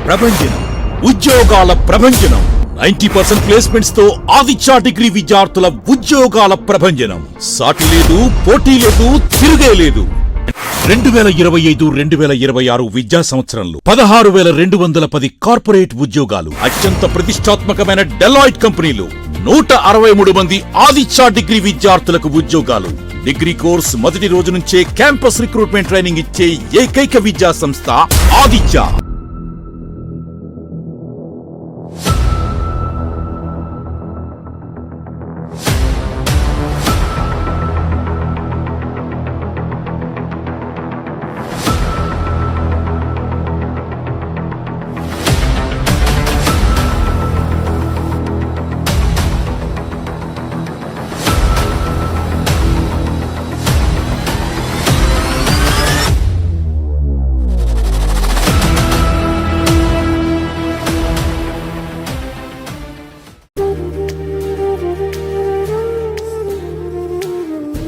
ప్రభంజనం, ఉద్యోగాల ప్రభంజనం. 90% ప్లేస్మెంట్స్ తో ఆదిత్య డిగ్రీ విద్యార్థుల ఉద్యోగాల ప్రభంజనం. సాటి లేదు, పోటీ లేదు, తిరుగే లేదు. 2025-2026 విద్యా సంవత్సరంలో 16,210 కార్పొరేట్ ఉద్యోగాలు. అత్యంత ప్రతిష్టాత్మకమైన డెలాయిట్ కంపెనీలు 163 మంది ఆదిత్య డిగ్రీ విద్యార్థులకు ఉద్యోగాలు. డిగ్రీ కోర్స్ మొదటి రోజు నుంచే క్యాంపస్ రిక్రూట్మెంట్ ట్రైనింగ్ ఇచ్చే ఏకైక విద్యా సంస్థ ఆదిత్య.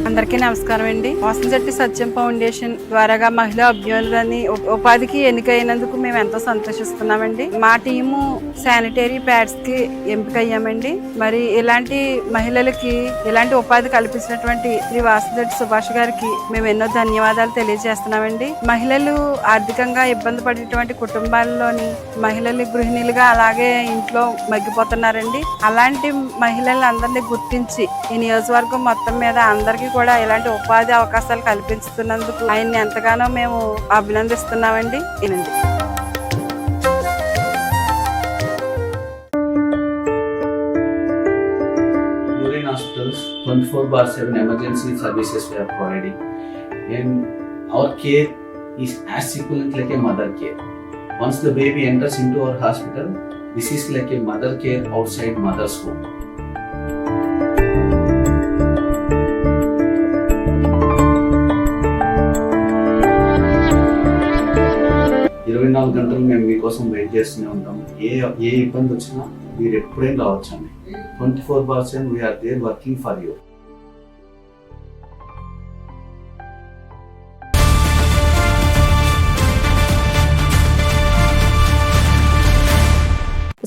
అందరికీ నమస్కారం అండి. వాసంశెట్టి సత్యం ఫౌండేషన్ ద్వారాగా మహిళా అభ్యున్నతిని ఉపాధికి ఎన్నికైనందుకు మేము ఎంతో సంతోషిస్తున్నామండి. మా టీము శానిటరీ ప్యాడ్స్ కి ఎంపికయ్యామండి. మరి ఇలాంటి మహిళలకి ఇలాంటి ఉపాధి కల్పించినటువంటి శ్రీ వాసంశెట్టి సుభాష్ గారికి మేము ఎన్నో ధన్యవాదాలు తెలియజేస్తున్నామండి. మహిళలు ఆర్థికంగా ఇబ్బంది పడేటువంటి కుటుంబాల్లోని మహిళలు గృహిణులుగా అలాగే ఇంట్లో మగ్గిపోతున్నారండి. అలాంటి మహిళలందరినీ గుర్తించి ఈ నియోజకవర్గం మొత్తం మీద అందరికీ కూడా ఇలాంటి ఉపాధి అవకాశాలు కల్పిస్తున్నందుకు ఆయన్ని ఎంతగానో మేము అభినందిస్తున్నామండి. వినండి. Urine hospitals 24/7 emergency services we are providing, and our care is as equivalent like a mother care. Once the baby enters into our hospital, this is like a mother care outside mother's home. 24 గంటలు మేము మీకోసం wait చేస్తూనే ఉంటాం. ఏ ఇబ్బంది వచ్చినా మీరు ఎప్పుడైనా రావచ్చండి. 24/7 we're there working for you.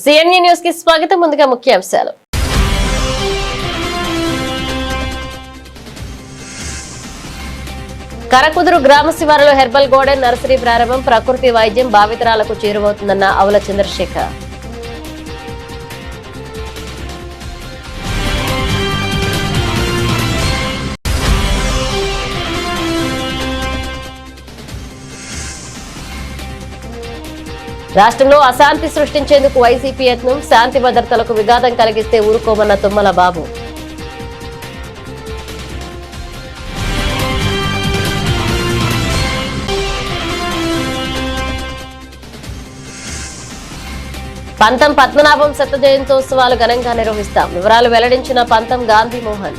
CNA news కి స్వాగతం. ముందుగా ముఖ్యాంశాలు. కరకుదురు గ్రామ శివారులో హెర్బల్ గార్డెన్ నర్సరీ ప్రారంభం. ప్రకృతి వైద్యం భావితరాలకు చేరువవుతుందన్న ఆవుల చంద్రశేఖర్. రాష్ట్రంలో అశాంతి సృష్టించేందుకు వైసీపీ యత్నం. శాంతి భద్రతలకు విఘాతం కలిగిస్తే ఊరుకోమన్న తుమ్మల బాబు. పంతం పద్మనాభం శత జయంతోత్సవాలు ఘనంగా నిర్వహిస్తాం. వివరాలు వెల్లడించిన పంతం గాంధీ మోహన్.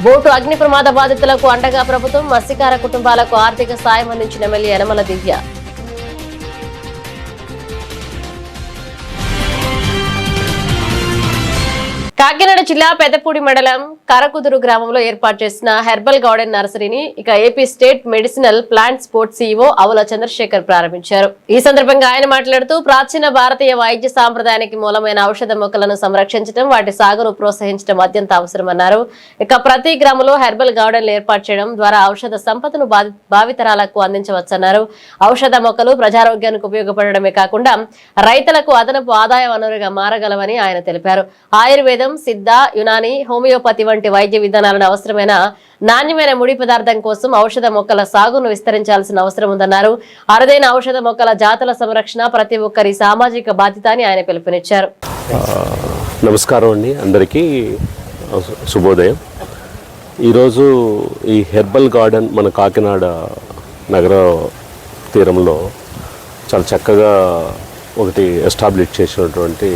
బోటు అగ్ని ప్రమాద బాధితులకు అండగా ప్రభుత్వం. మత్స్యకార కుటుంబాలకు ఆర్థిక సాయం అందించిన ఎమ్మెల్యే యనమల దివ్య. కాకినాడ జిల్లా పెద్దపూడి మండలం కరకుదురు గ్రామంలో ఏర్పాటు చేసిన హెర్బల్ గార్డెన్ నర్సరీని AP state medicinal plant sports CEO Avula Chandrasekhar ప్రారంభించారు. ఈ సందర్భంగా ఆయన మాట్లాడుతూ ప్రాచీన భారతీయ వైద్య సాంప్రదాయానికి మూలమైన ఔషధ మొక్కలను సంరక్షించడం, వాటి సాగును ప్రోత్సహించడం అత్యంత అవసరమన్నారు. ప్రతి గ్రామంలో హెర్బల్ గార్డెన్లు ఏర్పాటు చేయడం ద్వారా ఔషధ సంపదను భావితరాలకు అందించవచ్చన్నారు. ఔషధ మొక్కలు ప్రజారోగ్యానికి ఉపయోగపడమే కాకుండా రైతులకు అదనపు ఆదాయ వనరుగా మారగలవని ఆయన తెలిపారు. ఆయుర్వేదం, సిద్ధ, యునాని, హోమియోపతి వంటి వైద్య విధానాలను అవసరమైన నాణ్యమైన ముడి పదార్థం కోసం ఔషధ మొక్కల సాగును విస్తరించాల్సిన అవసరం ఉందన్నారు. అరుదైన ఔషధ మొక్కల జాతుల సంరక్షణ ప్రతి ఒక్కరి సామాజిక బాధ్యత అని ఆయన పిలుపునిచ్చారు. నమస్కారం అండి, అందరికీ శుభోదయం. ఈరోజు ఈ హెర్బల్ గార్డెన్ మన కాకినాడ నగర తీరంలో చాలా చక్కగా ఒకటి ఎస్టాబ్లిష్ చేసినటువంటి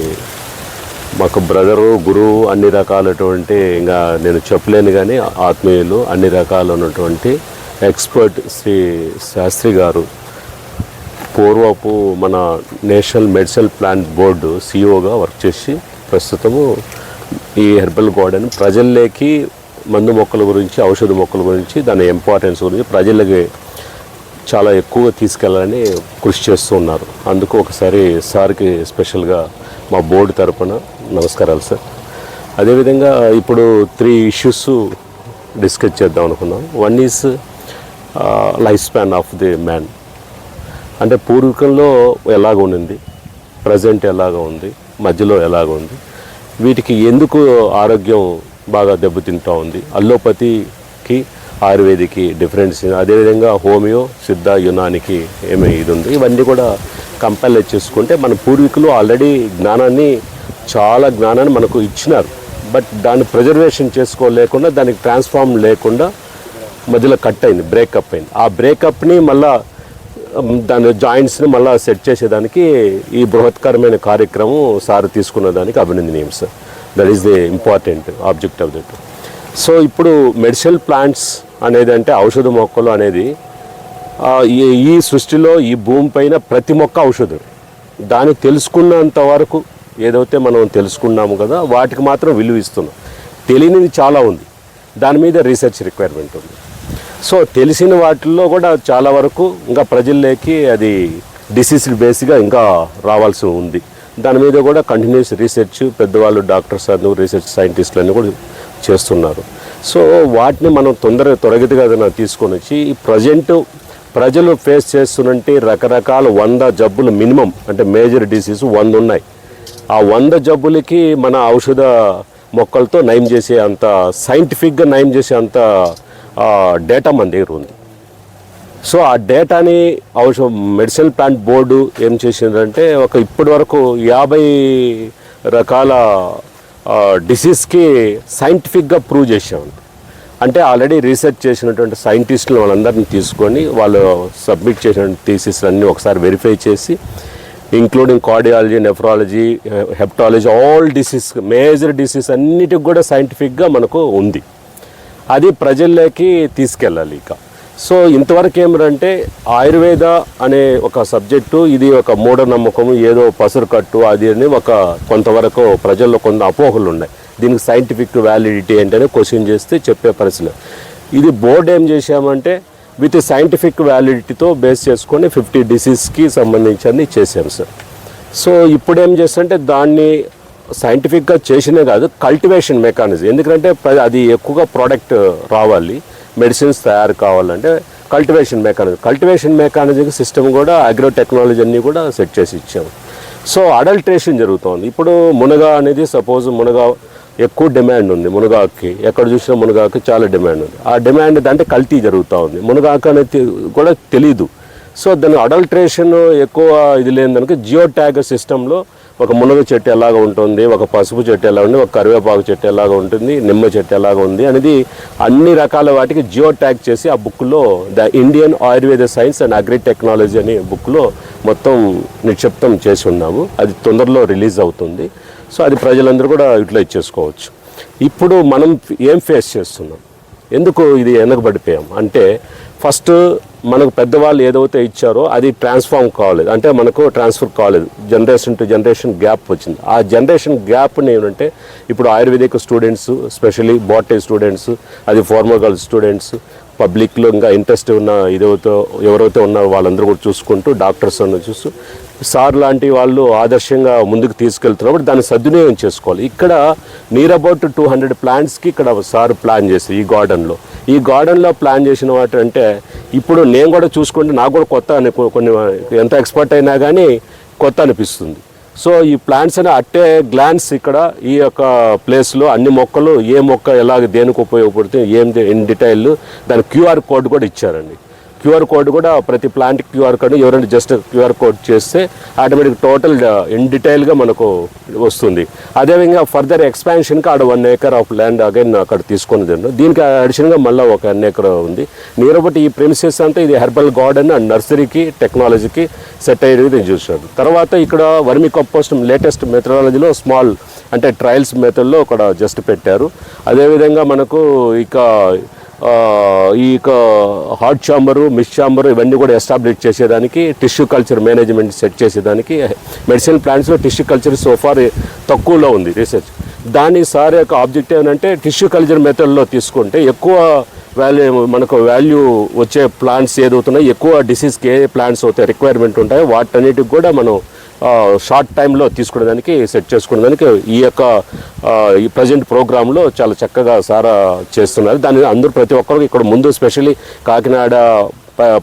మాకు బ్రదరు, గురువు, అన్ని రకాలటువంటి, ఇంకా నేను చెప్పలేను కానీ ఆత్మీయులు, అన్ని రకాలు ఉన్నటువంటి ఎక్స్పర్ట్ శ్రీ శాస్త్రి గారు పూర్వపు మన నేషనల్ మెడిసినల్ ప్లాంట్ బోర్డు సిఇఓగా వర్క్ చేసి ప్రస్తుతము ఈ హెర్బల్ గార్డెన్ ప్రజల్లోకి మందు మొక్కల గురించి, ఔషధ మొక్కల గురించి, దాని ఇంపార్టెన్స్ గురించి ప్రజలకి చాలా ఎక్కువగా తీసుకెళ్ళాలని కృషి చేస్తూ ఉన్నారు. అందుకు ఒకసారి సార్కి స్పెషల్గా మా బోర్డు తరపున నమస్కారాలు సార్. అదేవిధంగా ఇప్పుడు 3 ఇష్యూస్ డిస్కస్ చేద్దాం అనుకున్నాం. One is life span of the man, అంటే పూర్వీకంలో ఎలాగ ఉండింది, ప్రజెంట్ ఎలాగ ఉంది, మధ్యలో ఎలాగ ఉంది, వీటికి ఎందుకు ఆరోగ్యం బాగా దెబ్బతింటూ ఉంది, అల్లోపతికి ఆయుర్వేదికి డిఫరెన్స్, అదేవిధంగా హోమియో, సిద్ధ, యునానికి ఏమి ఇది ఉంది, ఇవన్నీ కూడా కంపేర్ చేసుకుంటే మన పూర్వీకులు ఆల్రెడీ చాలా జ్ఞానాన్ని మనకు ఇచ్చినారు. బట్ దాన్ని ప్రిజర్వేషన్ చేసుకోలేకుండా, దానికి ట్రాన్స్ఫార్మ్ లేకుండా మధ్యలో కట్ అయింది, బ్రేకప్ అయింది. ఆ బ్రేకప్ని మళ్ళా దాని జాయింట్స్ని మళ్ళీ సెట్ చేసేదానికి ఈ బృహత్కరమైన కార్యక్రమం సార్ తీసుకున్న దానికి అభినందనీయం sir. That is the important object of that. So ఇప్పుడు మెడిసినల్ ప్లాంట్స్ అనేది అంటే ఔషధ మొక్కలు అనేది ఈ సృష్టిలో ఈ భూమి పైన ప్రతి మొక్క ఔషధం. దాన్ని తెలుసుకున్నంత వరకు ఏదైతే మనం తెలుసుకున్నాము కదా, వాటికి మాత్రం విలువ ఇస్తున్నాం. తెలియనిది చాలా ఉంది, దాని మీద రీసెర్చ్ రిక్వైర్మెంట్ ఉంది. సో తెలిసిన వాటిల్లో కూడా చాలా వరకు ఇంకా ప్రజల్లోకి అది డిసీజ్డ్ బేస్గా ఇంకా రావాల్సి ఉంది. దాని మీద కూడా కంటిన్యూస్ రీసెర్చ్ పెద్దవాళ్ళు, డాక్టర్స్ అందరూ, రీసెర్చ్ సైంటిస్టులు అన్నీ కూడా చేస్తున్నారు. సో వాటిని మనం త్వరగతిగా తీసుకొని వచ్చి ఈ ప్రజలు ఫేస్ చేస్తున్నట్టు రకరకాల 100 జబ్బులు మినిమం, అంటే మేజర్ డిసీజ్ 100 ఉన్నాయి. ఆ 100 జబ్బులకి మన ఔషధ మొక్కలతో నయం చేసే అంత, సైంటిఫిక్గా నయం చేసే అంత డేటా మన దగ్గర ఉంది. సో ఆ డేటాని మెడిసినల్ ప్లాంట్ బోర్డు ఏం చేసిందంటే ఇప్పటి వరకు 50 రకాల డిసీజ్కి సైంటిఫిక్గా ప్రూవ్ చేసామండి. అంటే ఆల్రెడీ రీసెర్చ్ చేసినటువంటి సైంటిస్టులు వాళ్ళందరినీ తీసుకొని వాళ్ళు సబ్మిట్ చేసిన థీసిస్ అన్నీ ఒకసారి వెరిఫై చేసి, including cardiology, nephrology, hepatology, all disease, major disease అన్నిటికి కూడా సైంటిఫిక్గా మనకు ఉంది. అది ప్రజల్లోకి తీసుకెళ్ళాలి ఇక. సో ఇంతవరకు ఏమిటంటే ఆయుర్వేద అనే ఒక సబ్జెక్టు, ఇది ఒక మూఢనమ్మకము, ఏదో పసురు కట్టు అది అని కొంతవరకు ప్రజల్లో కొంత అపోహలు ఉన్నాయి. దీనికి సైంటిఫిక్ వ్యాలిడిటీ ఏంటనే క్వశ్చన్ చేస్తే చెప్పే పరిస్థితి. ఇది బోర్డు ఏం చేశామంటే విత్ సైంటిఫిక్ వ్యాలిడిటీతో బేస్ చేసుకొని 50 డిసీజ్కి సంబంధించి చేసాం సార్. సో ఇప్పుడు ఏం చేస్తుంటే దాన్ని సైంటిఫిక్గా చేసినే కాదు, కల్టివేషన్ మెకానిజం. ఎందుకంటే అది ఎక్కువగా ప్రోడక్ట్ రావాలి, మెడిసిన్స్ తయారు కావాలంటే కల్టివేషన్ మెకానిజం సిస్టమ్ కూడా అగ్రో టెక్నాలజీ అన్నీ కూడా సెట్ చేసి ఇచ్చాము. సో అడల్ట్రేషన్ జరుగుతోంది. ఇప్పుడు మునగ అనేది సపోజ్ మునగ ఎక్కువ డిమాండ్ ఉంది, మునగాకి ఎక్కడ చూసినా మునగాకి చాలా డిమాండ్ ఉంది. ఆ డిమాండ్ అంటే కల్తీ జరుగుతూ ఉంది, మునగాకు అనేది కూడా తెలీదు. సో దాని అడల్ట్రేషన్ ఎక్కువ ఇది లేదనుక జియో ట్యాగ్ సిస్టంలో ఒక మునగ చెట్టు ఎలాగ ఉంటుంది, ఒక పసుపు చెట్టు ఎలా ఉంది, ఒక కరివేపాకు చెట్టు ఎలాగ ఉంటుంది, నిమ్మ చెట్టు ఎలాగ ఉంది అనేది అన్ని రకాల వాటికి జియో ట్యాగ్ చేసి ఆ బుక్లో the Indian Ayurveda science and agri technology అనే బుక్లో మొత్తం నిక్షిప్తం చేసి ఉన్నాము. అది తొందరలో రిలీజ్ అవుతుంది. సో అది ప్రజలందరూ కూడా యూటిలైజ్ చేసుకోవచ్చు. ఇప్పుడు మనం ఏం ఫేస్ చేస్తున్నాం, ఎందుకు ఇది వెనకబడిపోయాం అంటే, ఫస్ట్ మనకు పెద్దవాళ్ళు ఏదైతే ఇచ్చారో అది ట్రాన్స్ఫార్మ్ కాలేదు, అంటే మనకు ట్రాన్స్ఫర్ కాలేదు, జనరేషన్ టు జనరేషన్ గ్యాప్ వచ్చింది. ఆ జనరేషన్ గ్యాప్ని ఏమంటే ఇప్పుడు ayurvedic students, specially botany students, అది ఫార్మగల్ స్టూడెంట్స్, పబ్లిక్లో ఇంకా ఇంట్రెస్ట్ ఉన్న ఎవరైతే ఉన్నారో వాళ్ళందరూ కూడా చూసుకుంటూ, డాక్టర్స్ అన్న చూస్తూ, సార్ లాంటి వాళ్ళు ఆదర్శంగా ముందుకు తీసుకెళ్తున్నప్పుడు దాన్ని సద్వినియోగం చేసుకోవాలి. ఇక్కడ నియర్ అబౌట్ 200 ప్లాంట్స్కి ఇక్కడ సార్ ప్లాన్ చేసి ఈ గార్డెన్లో ప్లాన్ చేసిన వాటి అంటే ఇప్పుడు నేను కూడా చూసుకుంటే నాకు కూడా కొత్త కొన్ని ఎంత ఎక్స్పర్ట్ అయినా కానీ కొత్త అనిపిస్తుంది. సో ఈ ప్లాంట్స్ అని అట్టే గ్లాన్స్ ఇక్కడ ఈ యొక్క ప్లేస్లో అన్ని మొక్కలు ఏ మొక్క ఎలాగ దేనికి ఉపయోగపడుతుంది ఇన్ డీటెయిల్ దాని QR కోడ్ కూడా ఇచ్చారండి. QR కోడ్ కూడా ప్రతి ప్లాంట్ QR కోడ్ ఎవరైనా జస్ట్ QR కోడ్ చేస్తే ఆటోమేటిక్ టోటల్ ఇన్ డీటెయిల్గా మనకు వస్తుంది. అదేవిధంగా ఫర్దర్ ఎక్స్పాన్షన్కి ఆడ 1 acre ఆఫ్ ల్యాండ్ అగైన్ అక్కడ తీసుకున్నది. దీనికి అడిషనల్గా మళ్ళీ ఒక 1 acre ఉంది. నియర్ అబౌట్ ఈ ప్రెమిసెస్ అంతా ఇది హెర్బల్ గార్డెన్ అండ్ నర్సరీకి టెక్నాలజీకి సెట్ అయ్యేది చూసాడు. తర్వాత ఇక్కడ వర్మి కంపోస్ట్ లేటెస్ట్ మెథడాలజీలో స్మాల్ అంటే ట్రయల్స్ మెథడ్లో ఇక్కడ జస్ట్ పెట్టారు. అదేవిధంగా మనకు ఇక ఈ హార్ట్ ఛాంబరు, మిస్ ఛాంబరు ఇవన్నీ కూడా ఎస్టాబ్లిష్ చేసేదానికి, టిష్యూ కల్చర్ మేనేజ్మెంట్ సెట్ చేసేదానికి మెడిసిన్ ప్లాంట్స్లో టిష్యూ కల్చర్ సోఫార్ తక్కువలో ఉంది రీసెర్చ్. దాని సార్ యొక్క ఆబ్జెక్టివ్ ఏంటంటే టిష్యూ కల్చర్ మెథడ్లో తీసుకుంటే ఎక్కువ మనకు వాల్యూ వచ్చే ప్లాంట్స్ ఏదవుతున్నాయి, ఎక్కువ డిసీజ్కి ఏ ప్లాంట్స్ అవుతాయి రిక్వైర్మెంట్ ఉంటాయో వాటన్నిటికి కూడా మనం షార్ట్ టైంలో తీసుకునేదానికి సెట్ చేసుకునేదానికి ఈ ప్రజెంట్ ప్రోగ్రాంలో చాలా చక్కగా సారా చేస్తున్నారు. దాన్ని అందరూ ప్రతి ఒక్కరికి ఇక్కడ ముందు స్పెషల్లీ కాకినాడ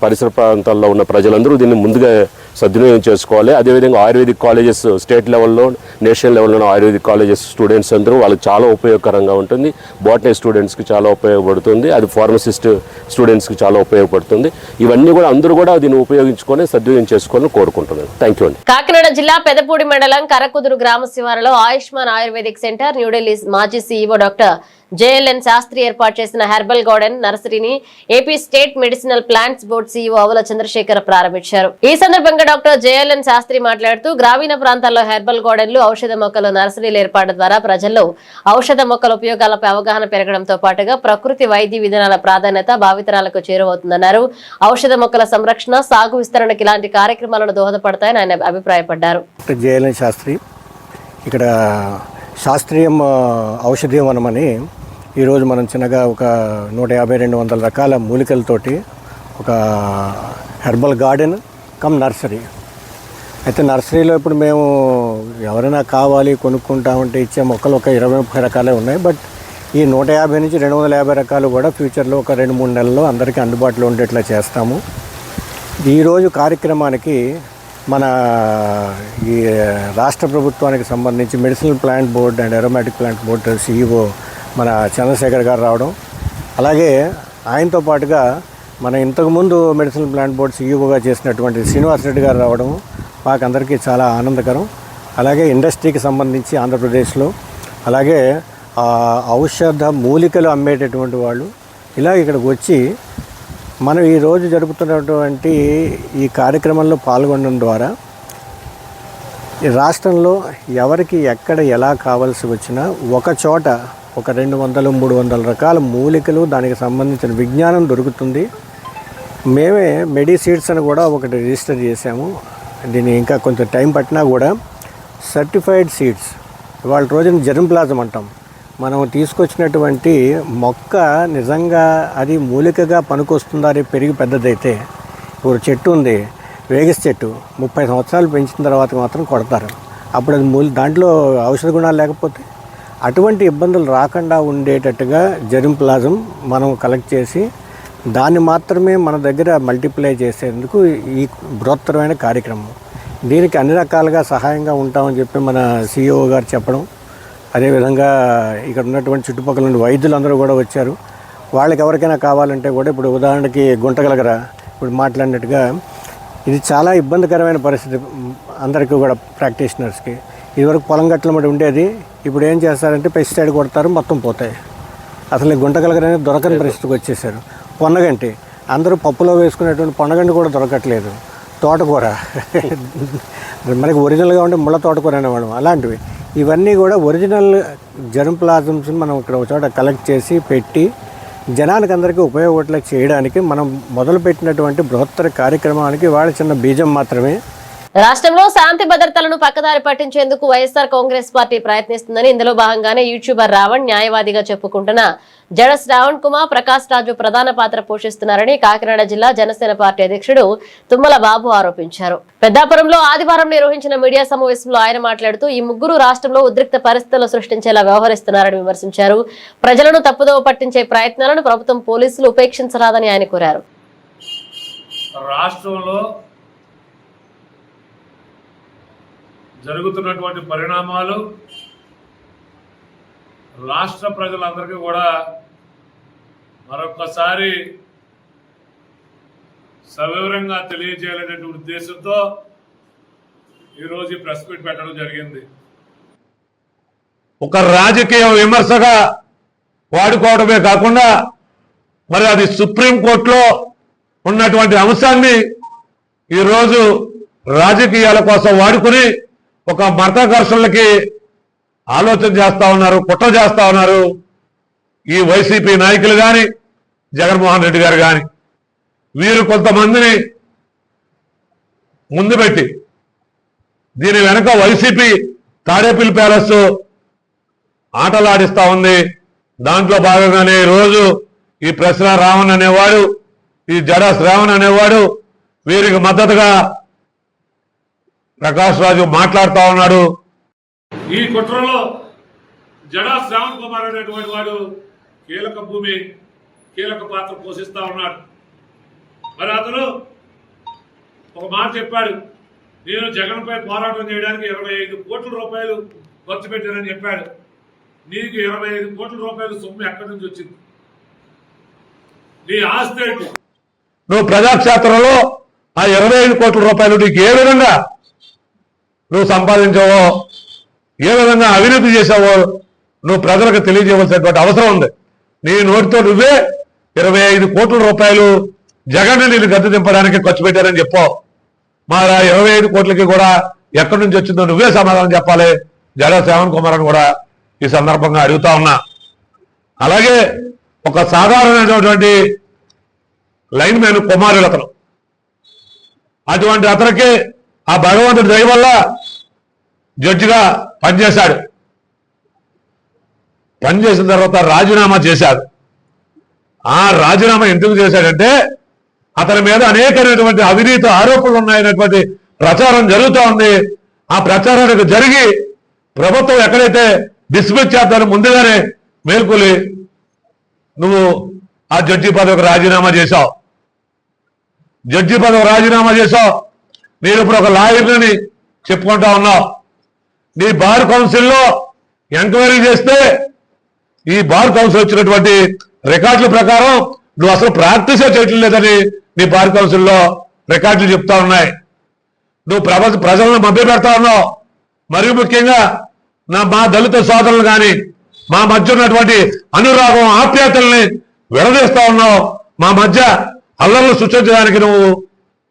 పరిసర ప్రాంతాల్లో ఉన్న ప్రజలందరూ దీన్ని ముందుగా సద్వినియోగం చేసుకోవాలి. అదేవిధంగా ఆయుర్వేదిక్ కాలేజెస్ స్టేట్ లెవెల్లో, నేషనల్ లెవెల్లో ఆయుర్వేదిక్ కాలేజెస్ స్టూడెంట్స్ అందరూ వాళ్ళకి చాలా ఉపయోగకరంగా ఉంటుంది. బాటనీ స్టూడెంట్స్కి చాలా ఉపయోగపడుతుంది, అది ఫార్మసిస్ట్ స్టూడెంట్స్కి చాలా ఉపయోగపడుతుంది. ఇవన్నీ కూడా అందరూ కూడా దీన్ని ఉపయోగించుకొని సద్వినియోగం చేసుకోవాలని కోరుకుంటున్నాను. థ్యాంక్ యూ అండి. కాకినాడ జిల్లా పెదపూడి మండలం కరకుదురు గ్రామ శివారులో ఆయుష్మాన్ ఆయుర్వేదిక్ సెంటర్, న్యూఢిల్లీ మాజీ సీఈఓ డాక్టర్ జేఎల్ఎన్ శాస్త్రి ఏర్పాటు చేసిన హెర్బల్ గార్డెన్ నర్సరీని AP state medicinal plants board CEO Avula Chandrasekhar ప్రారంభించారు. ఈ సందర్భంగా డాక్టర్ జేఎల్ఎన్ శాస్త్రి మాట్లాడుతూ గ్రామీణ ప్రాంతాల్లో హెర్బల్ గార్డెన్లు, ఔషధ మొక్కలు నర్సరీలు ఏర్పాటు ద్వారా ప్రజల్లో ఔషధ మొక్కల ఉపయోగాలపై అవగాహన పెరగడంతో పాటుగా ప్రకృతి వైద్య విధానాల ప్రాధాన్యత భావితరాలకు చేరువవుతుందన్నారు. ఔషధ మొక్కల సంరక్షణ, సాగు విస్తరణకు ఇలాంటి కార్యక్రమాలను దోహదపడతాయని ఆయన అభిప్రాయపడ్డారు. జేఎల్ఎన్ శాస్త్రి ఇక్కడ శాస్త్రీయం ఔషధీయం వనమని ఈరోజు మనం చిన్నగా ఒక 150-200 రకాల మూలికలతోటి ఒక హెర్బల్ గార్డెన్ కమ్ నర్సరీ. అయితే నర్సరీలో ఇప్పుడు మేము ఎవరైనా కావాలి కొనుక్కుంటామంటే ఇచ్చే మొక్కలు ఒక 20-30 రకాలే ఉన్నాయి. బట్ ఈ 150 నుంచి 250 రకాలు కూడా ఫ్యూచర్లో ఒక 2-3 నెలల్లో అందరికీ అందుబాటులో ఉండేట్లా చేస్తాము. ఈరోజు కార్యక్రమానికి మన ఈ రాష్ట్ర ప్రభుత్వానికి సంబంధించి medicinal plant board and aromatic plant board CEO మన చంద్రశేఖర్ గారు రావడం, అలాగే ఆయనతో పాటుగా మన ఇంతకుముందు మెడిసినల్ ప్లాంట్ బోర్డ్ సీఈఓగా చేసినటువంటి శ్రీనివాస్ రెడ్డి గారు రావడం మాకందరికీ చాలా ఆనందకరం. అలాగే ఇండస్ట్రీకి సంబంధించి ఆంధ్రప్రదేశ్లో, అలాగే ఔషధ మూలికలు అమ్మేటటువంటి వాళ్ళు ఇలా ఇక్కడికి వచ్చి మనం ఈరోజు జరుపుతున్నటువంటి ఈ కార్యక్రమంలో పాల్గొనడం ద్వారా ఈ రాష్ట్రంలో ఎవరికి ఎక్కడ ఎలా కావాల్సి వచ్చినా ఒక చోట ఒక 200-300 రకాల మూలికలు, దానికి సంబంధించిన విజ్ఞానం దొరుకుతుంది. మేమే మెడిసీడ్స్ అని కూడా ఒకటి రిజిస్టర్ చేసాము. దీన్ని ఇంకా కొంచెం టైం పట్టినా కూడా సర్టిఫైడ్ సీడ్స్ ఇవాళ రోజున జెర్మ్ అంటాం. మనం తీసుకొచ్చినటువంటి మొక్క నిజంగా అది మూలికగా పనికొస్తుందా, రేపు పెరిగి పెద్దదైతే. ఇప్పుడు చెట్టు ఉంది, వేగస్ చెట్టు 30 సంవత్సరాలు పెంచిన తర్వాత మాత్రం కొడతారు. అప్పుడు అది దాంట్లో ఔషధ గుణాలు లేకపోతే అటువంటి ఇబ్బందులు రాకుండా ఉండేటట్టుగా జెర్మ్ మనం కలెక్ట్ చేసి దాన్ని మాత్రమే మన దగ్గర మల్టిప్లై చేసేందుకు ఈ బృహత్తరమైన కార్యక్రమం. దీనికి అన్ని రకాలుగా సహాయంగా ఉంటామని చెప్పి మన సిఇఓ గారు చెప్పడం, అదేవిధంగా ఇక్కడ ఉన్నటువంటి చుట్టుపక్కల నుండి వైద్యులందరూ కూడా వచ్చారు. వాళ్ళకి ఎవరికైనా కావాలంటే కూడా ఇప్పుడు ఉదాహరణకి గుంటగలగరా ఇప్పుడు మాట్లాడినట్టుగా ఇది చాలా ఇబ్బందికరమైన పరిస్థితి అందరికీ కూడా ప్రాక్టీషనర్స్కి. ఇదివరకు పొలం గట్ల మడి ఉండేది, ఇప్పుడు ఏం చేస్తారంటే పెస్టిసైడ్ కొడతారు, మొత్తం పోతాయి. అసలు గుంటగలగర అనేది దొరకని పరిస్థితికి వచ్చేసారు. పొన్నగంటి అందరూ పప్పులో వేసుకునేటువంటి పొన్నగంటి కూడా దొరకట్లేదు. తోటకూర మనకి ఒరిజినల్గా ఉంటే ముళ్ళ తోటకూర అనేవాళ్ళం, అలాంటివి. ఇవన్నీ కూడా ఒరిజినల్ జెర్మ్ ప్లాజమ్స్ మనం ఇక్కడ ఒక చోట కలెక్ట్ చేసి పెట్టి జనానికి అందరికీ ఉపయోగపడేలా చేయడానికి మనం మొదలుపెట్టినటువంటి బృహత్తర కార్యక్రమానికి వాళ్ళ చిన్న బీజం మాత్రమే. రాష్ట్రంలో శాంతి భద్రతలను పక్కదారి పట్టించేందుకు వైఎస్ఆర్ కాంగ్రెస్ పార్టీ ప్రయత్నిస్తుందని, ఇందులో భాగంగానే యూట్యూబర్ రావణ్ న్యాయవాదిగా చెప్పుకుంటున్న జడ శ్రావణ్ కుమార్, ప్రకాష్ రాజు ప్రధాన పాత్ర పోషిస్తున్నారని కాకినాడ జిల్లా జనసేన పార్టీ అధ్యక్షుడు తుమ్మల బాబు ఆరోపించారు. పెద్దాపురంలో ఆదివారం నిర్వహించిన మీడియా సమావేశంలో ఆయన మాట్లాడుతూ ఈ ముగ్గురు రాష్ట్రంలో ఉద్రిక్త పరిస్థితులు సృష్టించేలా వ్యవహరిస్తున్నారని విమర్శించారు. ప్రజలను తప్పుదోవ పట్టించే ప్రయత్నాలను ప్రభుత్వం, పోలీసులు ఉపేక్షించరాదని ఆయన కోరారు. రాష్ట్రంలో జరుగుతున్నటువంటి పరిణామాలు రాష్ట్ర ప్రజలందరికీ కూడా మరొకసారి సవివరంగా తెలియజేయాలనే ఉద్దేశంతో ఈరోజు ఈ ప్రెస్ మీట్ పెట్టడం జరిగింది. ఒక రాజకీయ విమర్శగా వాడుకోవడమే కాకుండా మరి అది సుప్రీంకోర్టులో ఉన్నటువంటి అంశాన్ని ఈరోజు రాజకీయాల కోసం వాడుకుని ఒక మత ఘర్షణలకి ఆలోచన చేస్తా ఉన్నారు, కుట్ర చేస్తా ఉన్నారు. ఈ వైసీపీ నాయకులు కానీ, జగన్మోహన్ రెడ్డి గారు కానీ వీరు కొంతమందిని ముందు పెట్టి దీని వెనక వైసీపీ తాడేపల్లి ప్యాలెస్ ఆటలాడిస్తా ఉంది. దాంట్లో భాగంగానే ఈరోజు ఈ ప్రశ్న రావణ్ అనేవాడు, ఈ జడా శ్రావణ్ అనేవాడు వీరికి మద్దతుగా ప్రకాష్ రాజు మాట్లాడుతా ఉన్నాడు. ఈ కుట్రలో జడా శ్రావణ్ కుమార్ అనేటువంటి వాడు కీలక పాత్ర పోషిస్తా ఉన్నాడు. మరి అతను ఒక మాట చెప్పాడు, నేను జగన్పై పోరాటం చేయడానికి 25 కోట్ల రూపాయలు ఖర్చు పెట్టానని చెప్పాడు. నీకు 25 కోట్ల రూపాయలు సొమ్ము ఎక్కడి నుంచి వచ్చింది? నీ ఆస్తి ఏంటి? నువ్వు ప్రజాక్షేత్రంలో ఆ 25 కోట్ల రూపాయలు నీకు ఏ విధంగా నువ్వు సంపాదించావో, ఏ విధంగా అవినీతి చేసావో నువ్వు ప్రజలకు తెలియజేయవలసినటువంటి అవసరం ఉంది. నీ నోటితో నువ్వే 25 కోట్ల రూపాయలు జగన్ నేను గద్దె దింపడానికి ఖర్చు పెట్టారని చెప్పావు. మరి ఆ 25 కోట్లకి కూడా ఎక్కడి నుంచి వచ్చిందో నువ్వే సమాధానం చెప్పాలి. జడా శ్రావణ్ కుమార్ అని కూడా ఈ సందర్భంగా అడుగుతా ఉన్నా. అలాగే ఒక సాధారణమైనటువంటి లైన్ మ్యాన్ కుమారుడు అతను. అటువంటి అతనికి ఆ భగవంతుడి దయ వల్ల జడ్జిగా పనిచేశాడు. పనిచేసిన తర్వాత రాజీనామా చేశాడు. ఆ రాజీనామా ఎందుకు చేశాడంటే అతని మీద అనేకమైనటువంటి అవినీతి ఆరోపణలు ఉన్నాయనేటువంటి ప్రచారం జరుగుతూ ఉంది. ఆ ప్రచారానికి జరిగి ప్రభుత్వం ఎక్కడైతే డిస్మిస్ చేద్దామని ముందుగానే మేల్కొలి నువ్వు ఆ జడ్జి పదవికి రాజీనామా చేశావు. జడ్జి పదవి రాజీనామా చేశావు. నేను ఇప్పుడు ఒక లాయర్ని చెప్పుకుంటా ఉన్నావు. నీ బార్ కౌన్సిల్లో ఎంక్వైరీ చేస్తే ఈ బార్ కౌన్సిల్ వచ్చినటువంటి రికార్డుల ప్రకారం నువ్వు అసలు ప్రాక్టీసే చేయటం లేదని నీ బార్ కౌన్సిల్లో రికార్డులు చెప్తా ఉన్నాయి. నువ్వు ప్రజలను మభ్య పెడతా ఉన్నావు. మరియు ముఖ్యంగా మా దళిత సోదరులు కానీ మా మధ్య ఉన్నటువంటి అనురాగం ఆప్యాయతల్ని విడదీస్తా ఉన్నావు. మా మధ్య అల్లర్లు సృష్టించడానికి నువ్వు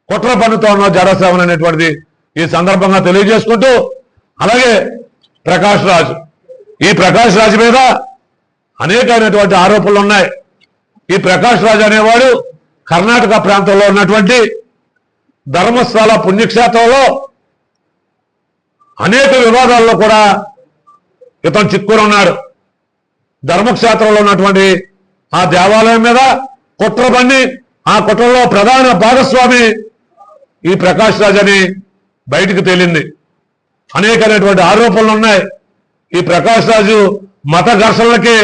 కుట్ర పన్నుతా ఉన్నావు జడా శ్రావణ్ అనేటువంటిది ఈ సందర్భంగా తెలియజేసుకుంటూ, అలాగే ప్రకాష్ రాజు, ఈ ప్రకాష్ రాజు మీద అనేకమైనటువంటి ఆరోపణలు ఉన్నాయి. ఈ ప్రకాష్ రాజు అనేవాడు కర్ణాటక ప్రాంతంలో ఉన్నటువంటి ధర్మస్థల పుణ్యక్షేత్రంలో అనేక వివాదాల్లో కూడా ఇతను చిక్కుని ఉన్నాడు. ధర్మక్షేత్రంలో ఉన్నటువంటి ఆ దేవాలయం మీద కుట్ర పన్ని ఆ కుట్రలో ప్రధాన భాగస్వామి ఈ ప్రకాష్ రాజ్ అని బయటికి తేలింది. అనేకమైనటువంటి ఆరోపణలు ఉన్నాయి. ఈ ప్రకాష్ రాజు మత ఘర్షణలకి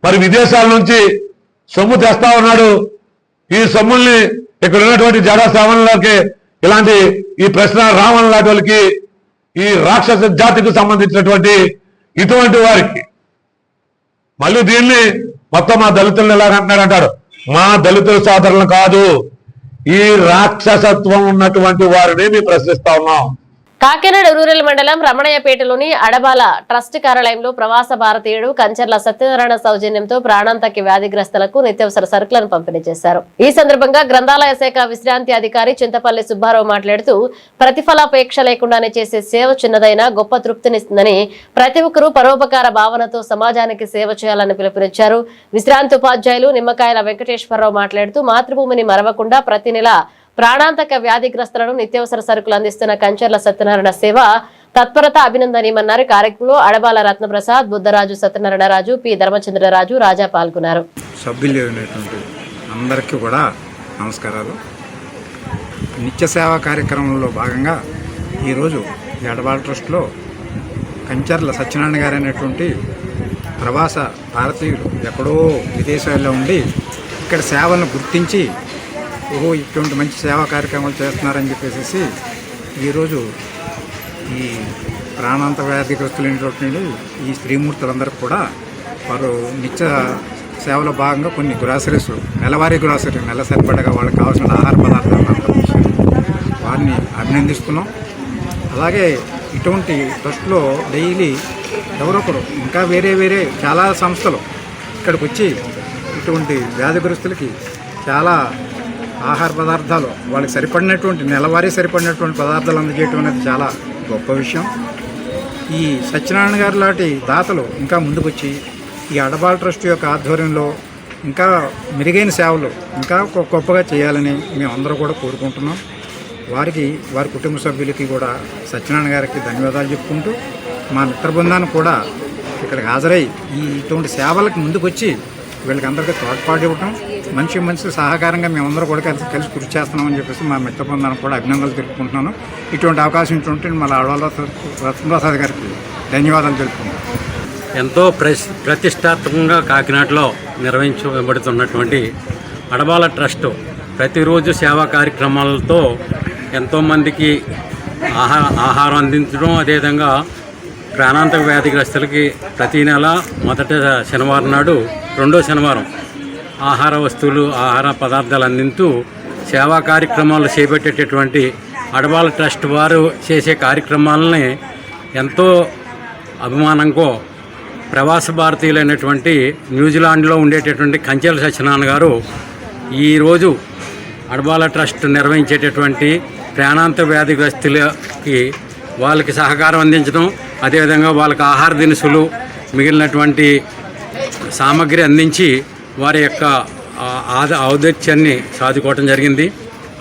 మరి విదేశాల నుంచి సొమ్ము తెస్తా ఉన్నాడు. ఈ సొమ్ముల్ని ఇక్కడ ఉన్నటువంటి జడా శ్రావణులకి ఇలాంటి ఈ ప్రశ్న రావణ్ లాంటి వాళ్ళకి ఈ రాక్షస జాతికి సంబంధించినటువంటి ఇటువంటి వారికి మళ్ళీ దీన్ని మొత్తం మా దళితులను ఎలాగంటున్నారంటాడు. మా దళితుల సోదరులను కాదు, ఈ రాక్షసత్వం ఉన్నటువంటి వారిని మేము ప్రశ్నిస్తా ఉన్నాం. కాకినాడ రూరల్ మండలం రమణయ్యపేటలోని అడబాల ట్రస్ట్ కార్యాలయంలో ప్రవాస భారతీయుడు కంచర్ల సత్యనారాయణ సౌజన్యంతో ప్రాణాంతక వ్యాధిగ్రస్తులకు నిత్యావసర సరుకులను పంపిణీ చేశారు. ఈ సందర్భంగా గ్రంథాలయ శాఖ విశ్రాంతి అధికారి చింతపల్లి సుబ్బారావు మాట్లాడుతూ ప్రతిఫలాపేక్ష లేకుండానే చేసే సేవ చిన్నదైనా గొప్ప తృప్తినిస్తుందని, ప్రతి ఒక్కరూ పరోపకార భావనతో సమాజానికి సేవ చేయాలని పిలుపునిచ్చారు. విశ్రాంతి ఉపాధ్యాయులు నిమ్మకాయల వెంకటేశ్వరరావు మాట్లాడుతూ మాతృభూమిని మరవకుండా ప్రతి నెల ప్రాణాంతక వ్యాధిగ్రస్తులను నిత్యావసర సరుకులు అందిస్తున్న కంచర్ల సత్యనారాయణ సేవ తత్పరత అభినందనీయమన్నారు. కార్యక్రమంలో అడబాల రత్నప్రసాద్, బుద్ధరాజు, సత్యనారాయణరాజు, పి ధర్మచంద్రరాజు, రాజా పాల్గొన్నారు. సభ్యులు అందరికీ కూడా నమస్కారాలు. నిత్య సేవా కార్యక్రమంలో భాగంగా ఈరోజు అడబాల ట్రస్ట్లో కంచర్ల సత్యనారాయణ గారు అనేటువంటి ప్రవాస భారతీయులు ఎక్కడో విదేశాల్లో ఉండి ఇక్కడ సేవలను గుర్తించి ఇటువంటి మంచి సేవా కార్యక్రమాలు చేస్తున్నారని చెప్పేసి ఈరోజు ఈ ప్రాణాంత వ్యాధిగ్రస్తులైనటువంటి ఈ స్త్రీమూర్తులందరికీ కూడా వారు నిత్య సేవలో భాగంగా కొన్ని గ్రాసరీస్, నెలవారీ గ్రాసరీ, నెల సరిపడగా వాళ్ళకి కావాల్సిన ఆహార పదార్థాలు అందజేశారు. వారిని అభినందిస్తున్నాం. అలాగే ఇటువంటి ట్రస్ట్లో డైలీ ఎవరొకరు ఇంకా వేరే చాలా సంస్థలు ఇక్కడికి వచ్చి ఇటువంటి వ్యాధిగ్రస్తులకి చాలా ఆహార పదార్థాలు వాళ్ళకి సరిపడినటువంటి నెలవారీ సరిపడినటువంటి పదార్థాలు అందజేయటం అనేది చాలా గొప్ప విషయం. ఈ సత్యనారాయణ గారు లాంటి దాతలు ఇంకా ముందుకొచ్చి ఈ అడబాల ట్రస్ట్ యొక్క ఆధ్వర్యంలో ఇంకా మెరుగైన సేవలు ఇంకా గొప్పగా చేయాలని మేమందరూ కూడా కోరుకుంటున్నాం. వారికి వారి కుటుంబ సభ్యులకి కూడా సత్యనారాయణ గారికి ధన్యవాదాలు చెప్పుకుంటూ మా మిత్ర బృందాన్ని కూడా ఇక్కడికి హాజరై ఇటువంటి సేవలకు ముందుకొచ్చి వీళ్ళకి అందరికీ తోడ్పాటు ఇవ్వటం మంచి సహకారంగా మేమందరూ కూడా కలిసి కృషి చేస్తున్నామని చెప్పేసి మా మిత్ర బృందానికి కూడా అభినందనలు తెలుపుకుంటున్నాను. ఇటువంటి అవకాశం ఇటువంటి మళ్ళీ ఆడవాళ్ళ రత్నప్రసాద్ గారికి ధన్యవాదాలు తెలుపుకుంటున్నాను. ఎంతో ప్రతిష్టాత్మకంగా కాకినాడలో నిర్వహించబడుతున్నటువంటి అడబాల ట్రస్ట్ ప్రతిరోజు సేవా కార్యక్రమాలతో ఎంతోమందికి ఆహారం అందించడం, అదేవిధంగా ప్రాణాంతక వ్యాధిగ్రస్తులకి ప్రతీ నెల మొదటి శనివారం నాడు రెండో శనివారం ఆహార వస్తువులు, ఆహార పదార్థాలు అందించూ సేవా కార్యక్రమాలు చేపట్టేటటువంటి అడబాల ట్రస్ట్ వారు చేసే కార్యక్రమాలని ఎంతో అభిమానంగా ప్రవాస భారతీయులైనటువంటి న్యూజిలాండ్లో ఉండేటటువంటి కంచెల సత్యనారాయణ గారు ఈరోజు అడబాల ట్రస్ట్ నిర్వహించేటటువంటి ప్రాణాంత వ్యాధిగ్రస్తులకి వాళ్ళకి సహకారం అందించడం, అదేవిధంగా వాళ్ళకి ఆహార దినుసులు మిగిలినటువంటి సామగ్రి అందించి వారి యొక్క ఔదత్యాన్ని సాధుకోవటం జరిగింది.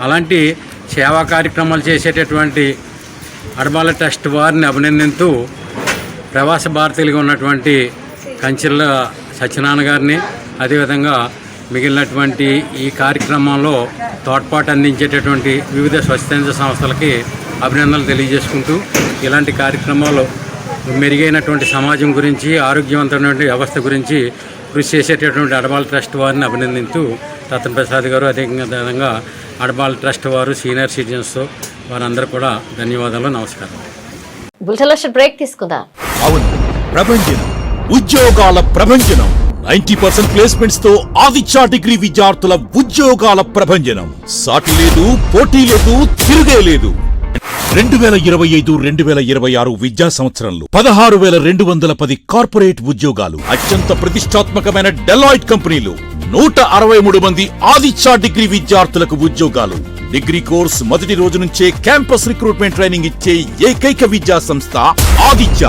అలాంటి సేవా కార్యక్రమాలు చేసేటటువంటి అడబాల ట్రస్ట్ వారిని అభినందిస్తూ ప్రవాస భారతీయులుగా ఉన్నటువంటి కంచెల సత్యనారాయణ గారిని, అదేవిధంగా మిగిలినటువంటి ఈ కార్యక్రమంలో తోడ్పాటు అందించేటటువంటి వివిధ స్వచ్ఛంద సంస్థలకి అభినందనలు తెలియజేసుకుంటూ ఇలాంటి కార్యక్రమాలు మెరుగైనటువంటి సమాజం గురించి, ఆరోగ్యవంతమైన వ్యవస్థ గురించి కృషి చేసేటటువంటి అడబాల ట్రస్ట్ వారిని అభినందిస్తూ రత్నప్రసాద్ గారు, అదేవిధంగా అడబాల ట్రస్ట్ వారు, సీనియర్ సిటిజన్స్ వారందరూ కూడా ధన్యవాదాలు, నమస్కారం. బుల్టన్ బ్రేక్ తీసుకుందాం. అవును, ప్రభంజనం ఉద్యోగాల ప్రభంజనం. 90% ప్లేస్మెంట్స్ తో ఆదిత్య డిగ్రీ విద్యార్థుల ఉద్యోగాల ప్రభంజనం. సాటి లేదు, పోటీ లేదు, తిరుగే లేదు. 2025-2026 విద్యా సంవత్సరంలో 16,210 కార్పొరేట్ ఉద్యోగాలు, అత్యంత ప్రతిష్టాత్మకమైన డెలాయిట్ కంపెనీలు, 163 మంది ఆదిత్య డిగ్రీ విద్యార్థులకు ఉద్యోగాలు. డిగ్రీ కోర్స్ మొదటి రోజు నుంచే క్యాంపస్ రిక్రూట్మెంట్ ట్రైనింగ్ ఇచ్చే ఏకైక విద్యా సంస్థ ఆదిత్య.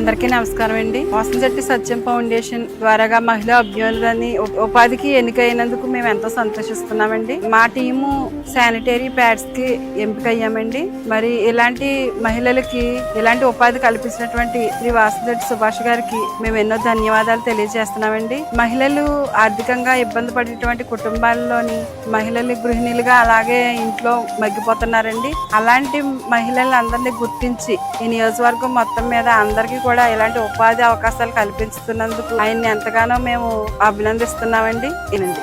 అందరికీ నమస్కారం అండి. వాసంశెట్టి సత్యం ఫౌండేషన్ ద్వారాగా మహిళా అభ్యున్నతిని ఉపాధికి ఎన్నికైనందుకు మేము ఎంతో సంతోషిస్తున్నామండి. మా టీము శానిటరీ ప్యాడ్స్ కి ఎంపికయ్యామండి. మరి ఇలాంటి మహిళలకి ఇలాంటి ఉపాధి కల్పించినటువంటి శ్రీ వాసంశెట్టి సుభాష్ గారికి మేము ఎన్నో ధన్యవాదాలు తెలియజేస్తున్నామండి. మహిళలు ఆర్థికంగా ఇబ్బంది పడేటువంటి కుటుంబాల్లోని మహిళలు గృహిణులుగా అలాగే ఇంట్లో మగ్గిపోతున్నారండి. అలాంటి మహిళలందరినీ గుర్తించి ఈ నియోజకవర్గం మొత్తం మీద అందరికీ కూడా ఇలాంటి ఉపాధి అవకాశాలు కల్పిస్తున్నందుకు ఆయన్ని ఎంతగానో మేము అభినందిస్తున్నామండి. వినండి.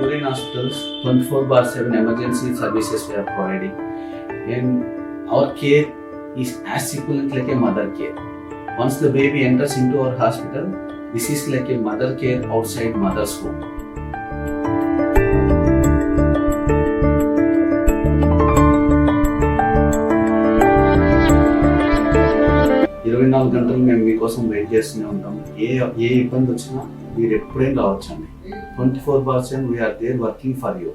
Urine hospitals 24/7 emergency services we are providing, and our care is as equivalent like a mother care. Once the baby enters into our hospital, this is like a mother care outside mother's home. 24 గంటలు మేము మీకోసం wait చేస్తూనే ఉంటాం. ఏ ఇబ్బంది వచ్చినా మీరు ఎప్పుడైనా రావచ్చండి. 24/7 we're there working for you.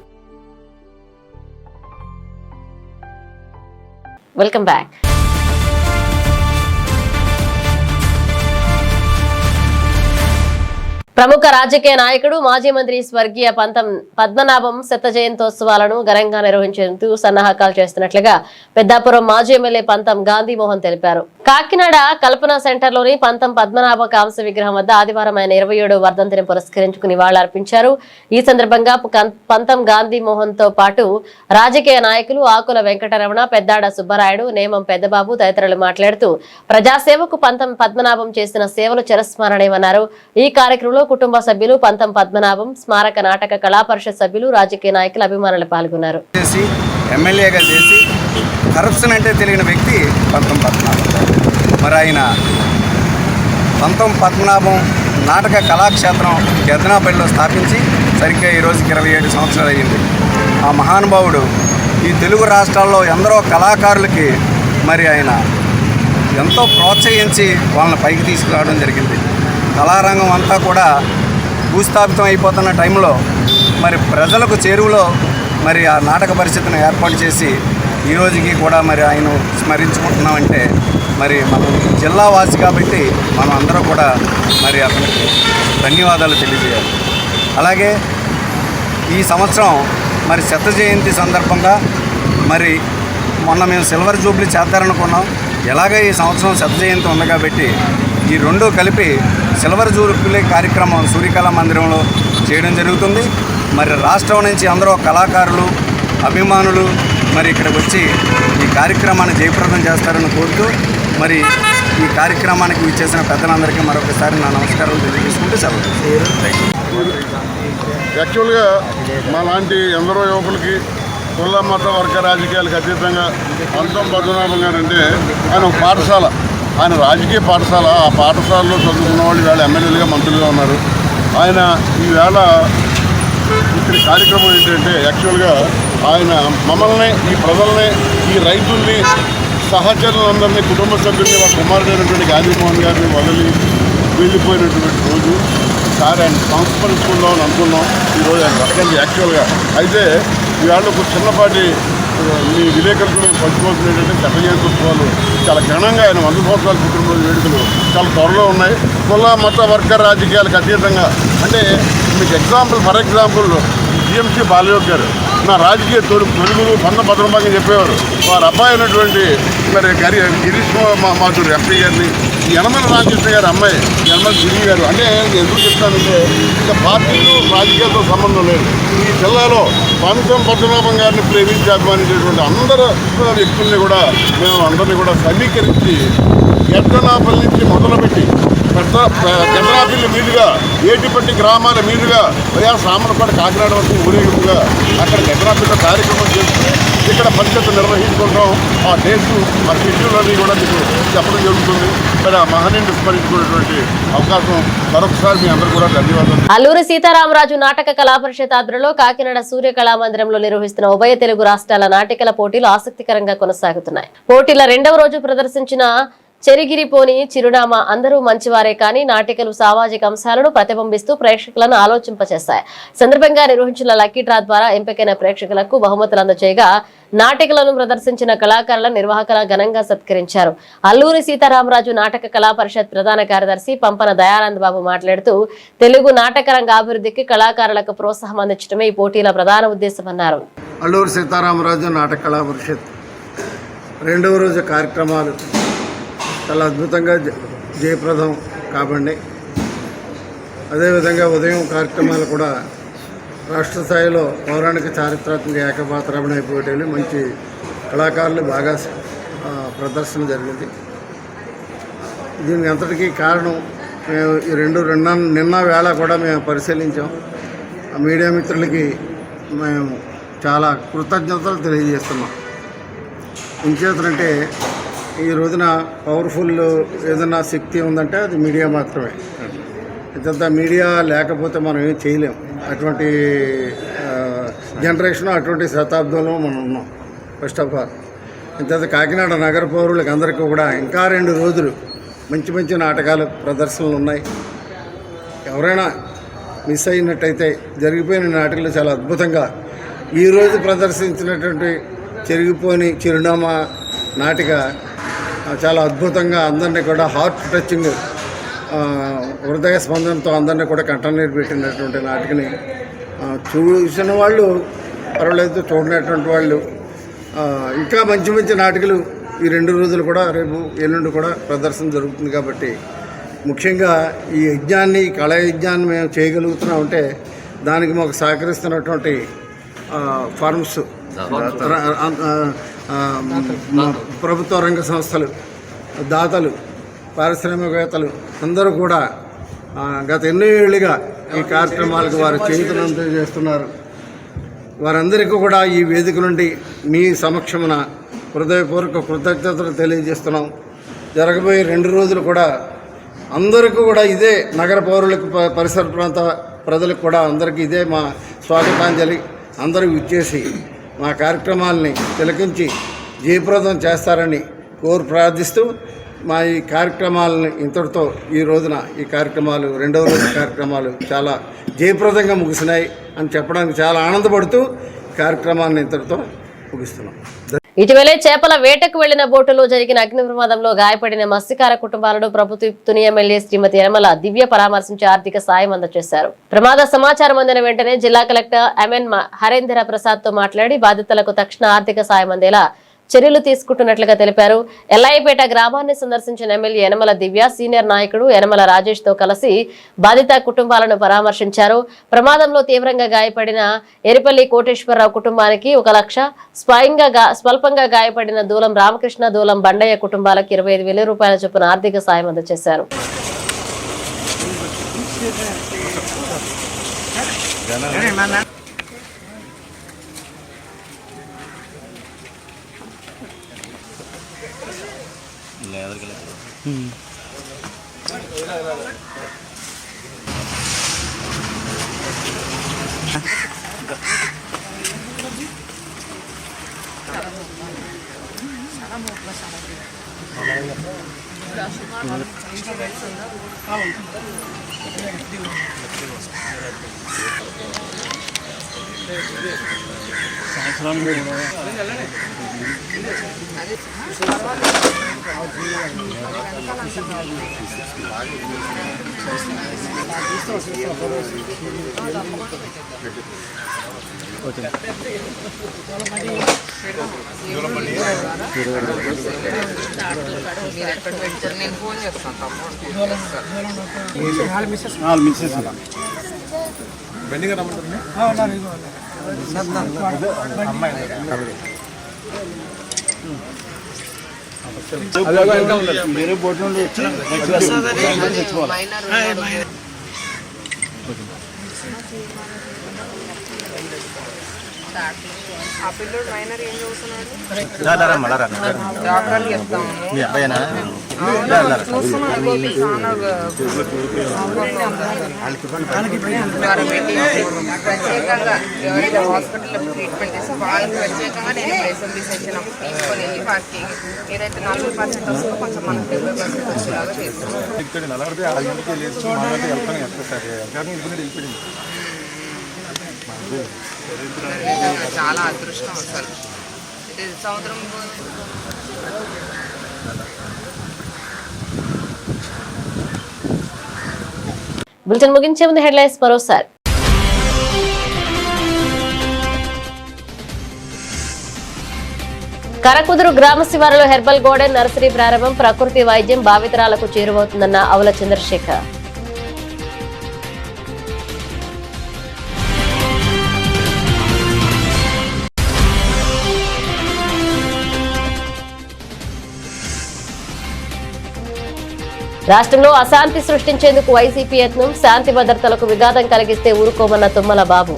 Welcome back. ప్రముఖ రాజకీయ నాయకుడు మాజీ మంత్రి స్వర్గీయ పంతం పద్మనాభం శత జయంతోత్సవాలను ఘనంగా నిర్వహించేందుకు సన్నాహకాలు చేస్తున్నట్లుగా పెద్దాపురం మాజీ ఎమ్మెల్యే పంతం గాంధీ మోహన్ తెలిపారు. కాకినాడ కల్పన సెంటర్ లోని పంతం పద్మనాభ కాంస్య విగ్రహం వద్ద ఆదివారం ఆయన 27వ వర్ధంతిని పురస్కరించుకుని నివాళులర్పించారు. ఈ సందర్భంగా పంతం గాంధీ మోహన్ తో పాటు రాజకీయ నాయకులు ఆకుల వెంకటరమణ, పెద్దాడ సుబ్బరాయుడు, నేమం పెద్దబాబు తదితరులు మాట్లాడుతూ ప్రజాసేవకు పంతం పద్మనాభం చేసిన సేవలు చిరస్మరణీయమన్నారు. ఈ కార్యక్రమంలో కుటుంబ సభ్యులు పంతం పద్మనాభం, స్మారక నాటక కళా పరిషత్ సభ్యులు, రాజకీయ నాయకులు, అభిమానులు పాల్గొన్నారు. ఎమ్మెల్యేగా చేసి కరప్షన్ అంటే తెలియని వ్యక్తి పంతం పద్మనాభం. మరి ఆయన పంతం పద్మనాభం నాటక కళాక్షేత్రం గెద్దనాపల్లిలో స్థాపించి సరిగ్గా ఈ రోజుకి 27 సంవత్సరాలు అయ్యింది. ఆ మహానుభావుడు ఈ తెలుగు రాష్ట్రాల్లో ఎందరో కళాకారులకి మరి ఆయన ఎంతో ప్రోత్సహించి వాళ్ళని పైకి తీసుకురావడం జరిగింది. కళారంగం అంతా కూడా భూస్థాపితం అయిపోతున్న టైంలో మరి ప్రజలకు చేరువలో మరి ఆ నాటక పరిషత్తును ఏర్పాటు చేసి ఈ రోజుకి కూడా మరి ఆయన స్మరించుకుంటున్నామంటే మరి మనం జిల్లావాసి కాబట్టి మనం అందరూ కూడా మరి అతనికి ధన్యవాదాలు తెలియజేయాలి. అలాగే ఈ సంవత్సరం మరి శత జయంతి సందర్భంగా మరి మొన్న మేము సిల్వర్ జూబ్లీ చేద్దారనుకున్నాం. ఎలాగ ఈ సంవత్సరం శత జయంతి ఉంది కాబట్టి ఈ రెండు కలిపి సిల్వర్ జూబ్లీ కార్యక్రమం సూర్యకళా మందిరంలో చేయడం జరుగుతుంది. మరి రాష్ట్రం నుంచి అందరూ కళాకారులు, అభిమానులు మరి ఇక్కడికి వచ్చి ఈ కార్యక్రమాన్ని జయప్రదం చేస్తారని కోరుతూ మరి ఈ కార్యక్రమానికి విచ్చేసిన పెద్దలందరికీ మరొకసారి నా నమస్కారాలు తెలియజేసుకుంటూ సెలవు. యాక్చువల్గా మా లాంటి ఎందరో యువకులకి కుల మత వర్గ రాజకీయాలకు అతీతంగా పంతం పద్మనాభం గారు అంటే ఆయన ఒక పాఠశాల, ఆయన రాజకీయ పాఠశాల. ఆ పాఠశాలలో చదువుకున్న వాళ్ళు ఈవేళ ఎమ్మెల్యేలుగా మంత్రులుగా ఉన్నారు. ఆయన ఈవేళ ఇక్కడ కార్యక్రమం ఏంటంటే యాక్చువల్గా ఆయన మమ్మల్ని, ఈ ప్రజల్ని, ఈ రైతుల్ని, సహచరులందరినీ, కుటుంబ సభ్యుల్ని, వాళ్ళ కుమారుడైనటువంటి గాంధీమోహన్ గారిని వదిలి వెళ్ళిపోయినటువంటి రోజు సార్ ఆయన సంస్మరించుకుందాం అని అనుకున్నాం. ఈరోజు ఆయన రకండి యాక్చువల్గా. అయితే ఈవేళ ఒక చిన్నపాటి మీ విలేకరులు పంచుకోవాల్సింది ఏంటంటే శత జయంతి ఉత్సవాలు చాలా ఘనంగా ఆయన 100 సంవత్సరాల పుట్టినరోజు వేడుకలు చాలా త్వరలో ఉన్నాయి. కుల మత వర్గ రాజకీయాలకు అతీతంగా అంటే మీకు ఫర్ ఎగ్జాంపుల్ జిఎంసీ బాలయోగ్ గారు నా రాజకీయ తొలుగులు పంతం భద్రమాగా చెప్పేవారు. వారి అబ్బాయి అయినటువంటి మరి గిరీష్ మాధురి ఎంపీ గారిని, యనమల రామకృష్ణ గారి అమ్మాయి యనమల గిరి గారు. అంటే ఎందుకు చెప్తానంటే ఇంకా పార్టీలు రాజకీయాలతో సంబంధం లేదు. ఈ జిల్లాలో పంతం పద్మనాభం గారిని ప్రేమించి అభిమానించేటువంటి అందరూ వ్యక్తుల్ని కూడా మేము అందరినీ కూడా సమీకరించి గెద్దనాపల్లి నుంచి మొదలుపెట్టి గెద్దనాపల్లి మీదుగా ఏటిపట్టి గ్రామాల మీదుగా వైఎస్ రామనపాడు కాకినాడ వరకు ఊరేగింపుగా అక్కడ గెద్దనాపల్లి కార్యక్రమం చేసుకుని ఇక్కడ పరిషత్తు నిర్వహించుకుంటాం. ఆ డేట్స్, ఆ షెడ్యూల్ అన్నీ కూడా మీకు చెప్పడం జరుగుతుంది. మరి ఆ మహనీయుని స్మరించుకునేటువంటి అవకాశం మరొకసారి మీ అందరూ కూడా ధన్యవాదాలు. అల్లూరి సీతారామరాజు నాటక కళా పరిషత్ ఆధ్వర్యంలో కాకినాడ సూర్య కళా మందిరంలో నిర్వహిస్తున్న ఉభయ తెలుగు రాష్ట్రాల నాటికల పోటీలు ఆసక్తికరంగా కొనసాగుతున్నాయి. పోటీల 2వ రోజు ప్రదర్శించిన చెరిగిరిపోని చిరునామా అందరూ మంచివారే కానీ నాటికలు సామాజిక అంశాలను ప్రతిబింబిస్తూ ప్రేక్షకులను ఆలోచింపచేస్తాయి. సందర్భంగా నిర్వహించిన లక్కీ డ్రా ద్వారా ఎంపికైన ప్రేక్షకులకు బహుమతులు అందజేయగా నాటికలను ప్రదర్శించిన కళాకారుల నిర్వాహకుల ఘనంగా సత్కరించారు. అల్లూరి సీతారామరాజు నాటక కళా పరిషత్ ప్రధాన కార్యదర్శి పంపన దయానంద్ బాబు మాట్లాడుతూ తెలుగు నాటక రంగ అభివృద్ధికి కళాకారులకు ప్రోత్సాహం అందించడమే ఈ పోటీల ప్రధాన ఉద్దేశమన్నారు. అల్లూరి సీతారామరాజు నాటక కళా పరిషత్ 2వ రోజు కార్యక్రమాలు చాలా అద్భుతంగా జయప్రదం కాబట్టి అదేవిధంగా ఉదయం కార్యక్రమాలు కూడా రాష్ట్ర స్థాయిలో పౌరాణిక చారిత్రాత్మక ఏకపాత్రమణ పోటీలు మంచి కళాకారులు బాగా ప్రదర్శన జరిగింది. దీనికి అంతటికీ కారణం మేము ఈ నిన్న వేళ కూడా మేము పరిశీలించాం. మీడియా మిత్రులకి మేము చాలా కృతజ్ఞతలు తెలియజేస్తున్నాం. ఇంకేతంటే ఈ రోజున పవర్ఫుల్ ఏదైనా శక్తి ఉందంటే అది మీడియా మాత్రమే. ఇంత మీడియా లేకపోతే మనం ఏం చేయలేం. అటువంటి జనరేషన్, అటువంటి శతాబ్దంలో మనం ఉన్నాం. ఫస్ట్ ఆఫ్ ఆల్ ఇంత కాకినాడ నగర పౌరులకు అందరికీ కూడా ఇంకా 2 రోజులు మంచి మంచి నాటకాలు ప్రదర్శనలు ఉన్నాయి. ఎవరైనా మిస్ అయినట్టయితే జరిగిపోయిన నాటకాలు చాలా అద్భుతంగా ఈరోజు ప్రదర్శించినటువంటి చెరిగిపోని చిరునామా నాటిక చాలా అద్భుతంగా అందరినీ కూడా హార్ట్ టచింగ్ హృదయ స్పందనతో అందరినీ కూడా కంటనీరు పెట్టినటువంటి నాటికని చూసిన వాళ్ళు పర్వాలేదు, చూడనటువంటి వాళ్ళు ఇంకా మంచి మంచి నాటికలు ఈ 2 రోజులు కూడా రేపు ఎల్లుండి కూడా ప్రదర్శన జరుగుతుంది. కాబట్టి ముఖ్యంగా ఈ యజ్ఞాన్ని, ఈ కళా యజ్ఞాన్ని మేము చేయగలుగుతున్నామంటే దానికి మాకు సహకరిస్తున్నటువంటి ఫార్మ్స్, ప్రభుత్వ రంగ సంస్థలు, దాతలు, పారిశ్రామికవేత్తలు అందరూ కూడా గత ఎన్నో ఏళ్ళుగా ఈ కార్యక్రమాలకు వారు చేతులంతా చేస్తున్నారు. వారందరికీ కూడా ఈ వేదిక నుండి మీ సమక్షమున హృదయపూర్వక కృతజ్ఞతలు తెలియజేస్తున్నాం. జరగబోయే 2 రోజులు కూడా అందరికీ కూడా ఇదే నగర పౌరులకు, పరిసర ప్రాంత ప్రజలకు కూడా అందరికీ ఇదే మా స్వాగతాంజలి. అందరూ ఇచ్చేసి మా కార్యక్రమాలని తిలకించి జయప్రదం చేస్తారని ప్రార్థిస్తూ మా ఈ కార్యక్రమాలని ఇంతటితో ఈ రోజున ఈ కార్యక్రమాలు 2వ రోజు కార్యక్రమాలు చాలా జయప్రదంగా ముగిసినాయి అని చెప్పడానికి చాలా ఆనందపడుతూ కార్యక్రమాన్ని ఇంతటితో ముగిస్తున్నాం. ఇటీవలే చేపల వేటకు వెళ్లిన బోటులో జరిగిన అగ్ని ప్రమాదంలో గాయపడిన మత్స్యకార కుటుంబాలను ప్రభుత్వ తుని ఎమ్మెల్యే శ్రీమతి యనమల దివ్య పరామర్శించి ఆర్థిక సాయం అందజేశారు. ప్రమాద సమాచారం అందిన వెంటనే జిల్లా కలెక్టర్ ఎంఎన్ హరేంద్ర ప్రసాద్ తో మాట్లాడి బాధితులకు తక్షణ ఆర్థిక సాయం అందేలా చర్యలు తీసుకుంటున్నట్లుగా తెలిపారు. ఎల్లాయిపేట గ్రామాన్ని సందర్శించిన ఎమ్మెల్యే యనమల దివ్య సీనియర్ నాయకుడు యనమల రాజేష్ తో కలిసి బాధిత కుటుంబాలను పరామర్శించారు. ప్రమాదంలో తీవ్రంగా గాయపడిన ఎరిపల్లి కోటేశ్వరరావు కుటుంబానికి 1 లక్ష, స్వల్పంగా గాయపడిన దూలం రామకృష్ణ, దూలం బండయ్య కుటుంబాలకు 25,000 రూపాయల చొప్పున ఆర్థిక సాయం అందజేశారు. మీరు బోట్ నుండి ఆ పిల్లడు మైనర్ ఏం చదువుతున్నాడు? ప్రత్యేకంగా ఎవరైతే హాస్పిటల్లో ట్రీట్మెంట్ చేస్తే వాళ్ళకి ప్రత్యేకంగా నేను అసెంబ్లీ సెషన్ తీసుకొని వెళ్ళి వారికి ఏదైతే 40% వస్తుందో కొంచెం మనకు 70% వచ్చేలాగా చేస్తున్నాం. చాలా అదృష్టం అసలు. ఇది సముద్రం బులెటిన్ ముగించే ముందు హెడ్లైన్స్ మరోసారి. కరకుదురు గ్రామ శివారులో హెర్బల్ గార్డెన్ నర్సరీ ప్రారంభం. ప్రకృతి వైద్యం భావితరాలకు చేరువవుతుందన్న ఆవుల చంద్రశేఖర్. రాష్ట్రంలో అశాంతి సృష్టించేందుకు వైసీపీ యత్నం. శాంతి భద్రతలకు విఘాతం కలిగిస్తే ఊరుకోమన్న తుమ్మల బాబు.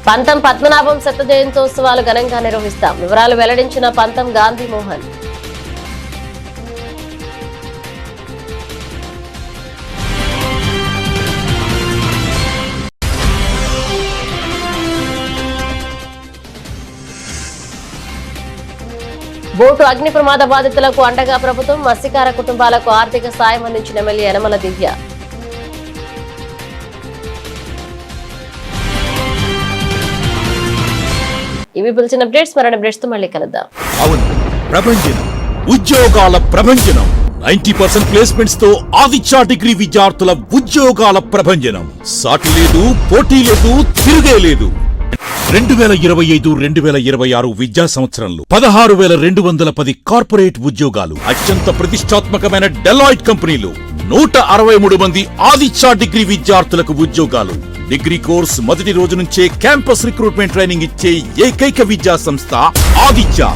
పంతం పద్మనాభం శత జయంతోత్సవాలు ఘనంగా నిర్వహిస్తాం. వివరాలు వెల్లడించిన పంతం గాంధీ మోహన్. బోటు అగ్ని ప్రమాద బాధితులకు అండగా ప్రభుత్వం. మత్స్యకార కుటుంబాలకు ఆర్థిక సాయం అందించిన ఎమ్మెల్యే యనమల దివ్య. ఇవి బులెటిన్ అప్డేట్స్. మరిన్ని అప్డేట్స్ తో మళ్ళీ కలుద్దాం. అవును, ప్రభంజనం ఉద్యోగాల ప్రభంజనం. 90% ప్లేస్మెంట్స్ తో ఆదిత్య డిగ్రీ విద్యార్థుల ఉద్యోగాల ప్రభంజనం. సాటి లేదు, పోటీ లేదు, తిరుగే లేదు. 2025-2026 విద్యా సంవత్సరంలో 16,210 కార్పొరేట్ ఉద్యోగాలు. అత్యంత ప్రతిష్టాత్మకమైన డెలాయిట్ కంపెనీలు. 163 మంది ఆదిత్య డిగ్రీ విద్యార్థులకు ఉద్యోగాలు. డిగ్రీ కోర్స్ మొదటి రోజు నుంచే క్యాంపస్ రిక్రూట్మెంట్ ట్రైనింగ్ ఇచ్చే ఏకైక విద్యా సంస్థ ఆదిత్య.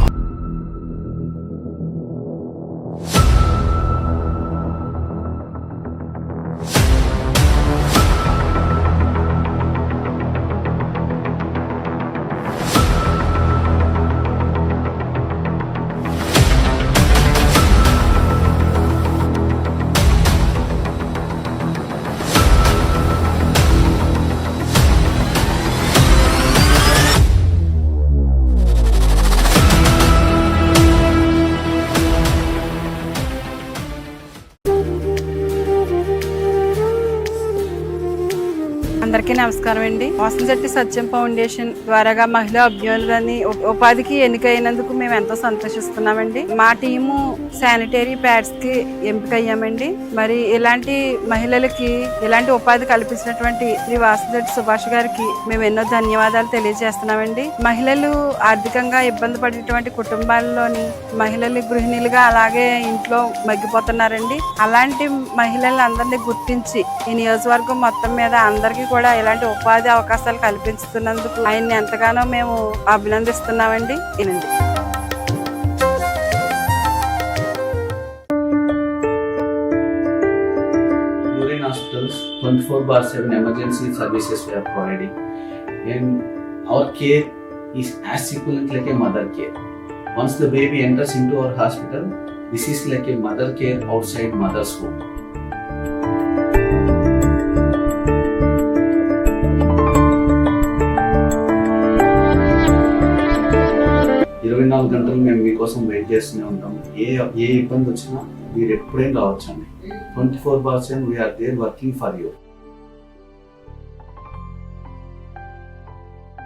అందరికీ నమస్కారం అండి. వాసంశెట్టి సత్యం ఫౌండేషన్ ద్వారాగా మహిళా అభ్యున్నతిని ఉపాధికి ఎన్నికైనందుకు మేము ఎంతో సంతోషిస్తున్నామండి. మా టీము శానిటరీ ప్యాడ్స్ కి ఎంపికయ్యామండి. మరి ఇలాంటి మహిళలకి ఇలాంటి ఉపాధి కల్పించినటువంటి శ్రీ వాసంశెట్టి సుభాష్ గారికి మేము ఎన్నో ధన్యవాదాలు తెలియజేస్తున్నామండి. మహిళలు ఆర్థికంగా ఇబ్బంది పడేటువంటి కుటుంబాల్లోని మహిళలు గృహిణులుగా అలాగే ఇంట్లో మగ్గిపోతున్నారండి. అలాంటి మహిళలందరినీ గుర్తించి ఈ నియోజకవర్గం మొత్తం మీద అందరికీ కూడా ఇలాంటి ఉపాధి అవకాశాలు కల్పిస్తున్నందుకు ఆయన్ని ఎంతగానో మేము అభినందిస్తున్నామండి. ఇనండి. Urine hospitals 24/7 emergency services we are providing, and our care is as equivalent like a mother care. Once the baby enters into our hospital, this is like a mother care outside mother's home. 24 గంటలు మేము మీకోసం wait చేస్తూనే ఉంటాం. ఏ ఇబ్బంది వచ్చినా మీరు ఎప్పుడైనా రావచ్చండి. 24/7 we're there working for you.